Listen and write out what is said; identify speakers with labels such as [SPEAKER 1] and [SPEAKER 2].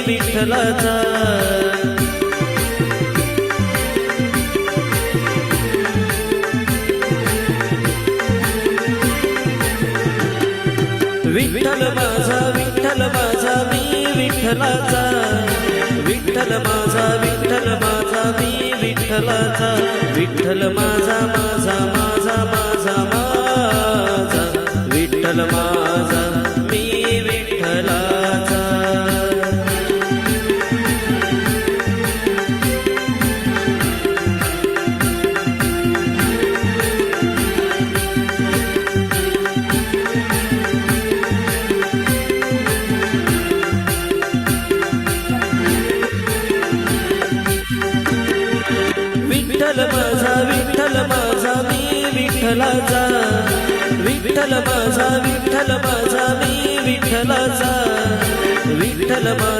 [SPEAKER 1] विठ्ठलाचा विठ्ठल माझा मी विठ्ठलाचा विठ्ठल माझा मी विठ्ठलाचा विठ्ठल माझा विठ्ठल माझा मी विठ्ठलाचा विठ्ठल माझा मी विठ्ठलाचा विठ्ठल माझा मी विठ्ठलाचा विठ्ठल माझा